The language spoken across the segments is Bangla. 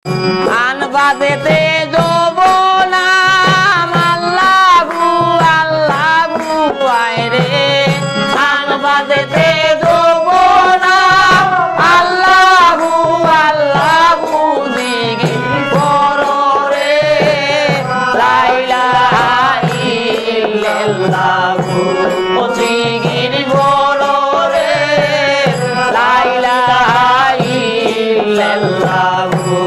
আনবাদেতে যৌবনাম আল্লাহু আল্লাহু আয়রে আনবাদেতে যৌবনাম আল্লাহু আল্লাহু জিকির করো রে লা ইলাহা ইল্লাল্লাহু ও জিকির করো রে লা ইলাহা ইল্লাল্লাহু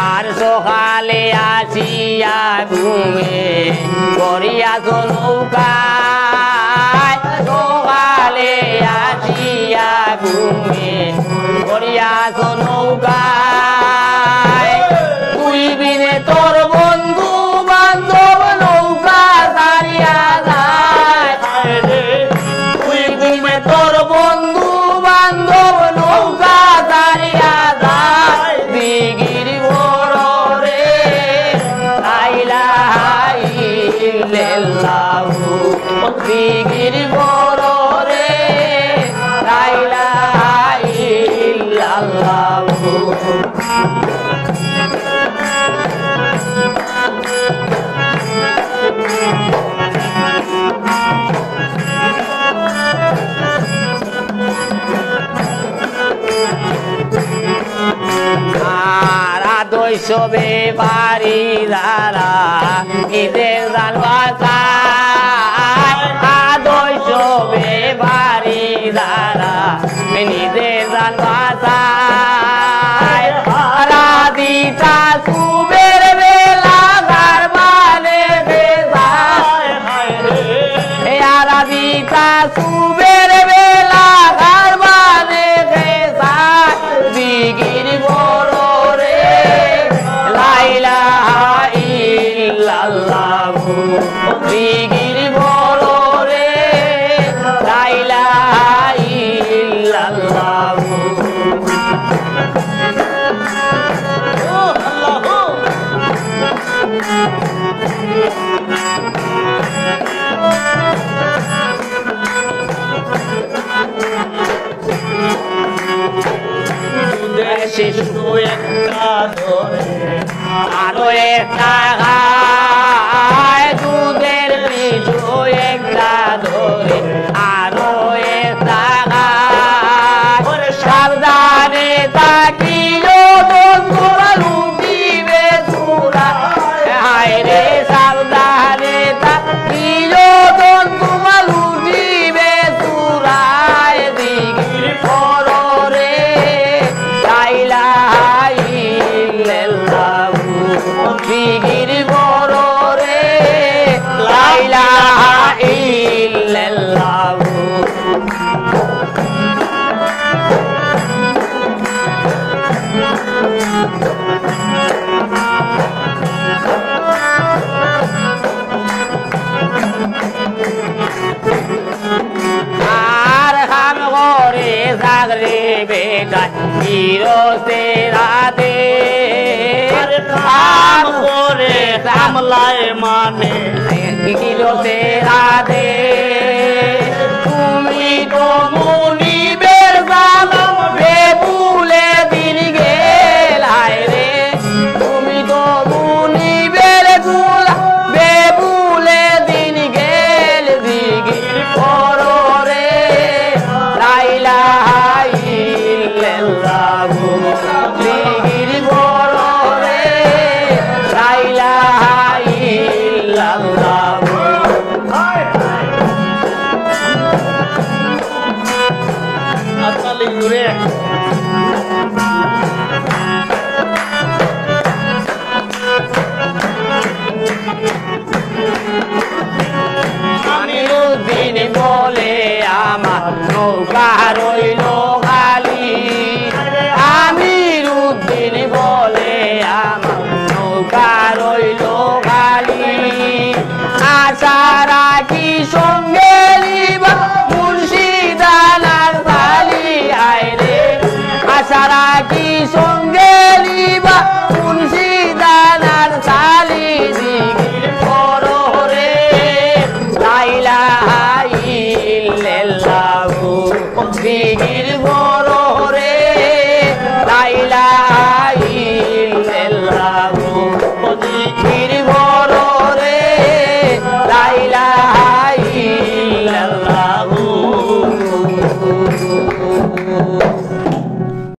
আর সকালে আসিয়া ঘুমে করিয়াছ নৌকায় সকালে আসিয়া ঘুমে করিয়াছ নৌকায় তুই বিনে তোর বন্ধু বান্ধব নৌকা দাঁড়িয়া যায় তুই বিনে তোর বন্ধু বান্ধব নৌকা দাঁড়িয়া যায় দিগির বড় রে লা ইলাহা ইল্লাল্লাহু দিগির বড় রে লা ইলাহা ইল্লাল্লাহু সবে বাড়ি দাঁড়া ঈদের দান বাঁচায় আদয় সবে বাড়ি দাঁড়া ঈদের দান বাঁচায় রাধিতা সুবের বেলা গারবানে বেজায় রাধিতা সুবের বেলা গারবানে বেজায় দিগির বড় ইল্লাল্লাহু দিগির বড় রে লা ইলাহা ইল্লাল্লাহু শিশু একটা ধরে আরো একটা গায় দুধের শিশু একটা ধরে আরো একটা গায় সাবধানে তাকি তোরা লুটিবে তোরা হায় রে সাবধানে তাকি তোরা লুটিবে তোরা দিগির বড় রে লা ইলাহা ইল্লাল্লাহু দিগির বড় রে লা ইলাহা ইল্লাল্লাহু আর হাম করে জাগরে বেটায় হিরোতে রাতে কাম করে কামলায় মানে হিরোতে রাতে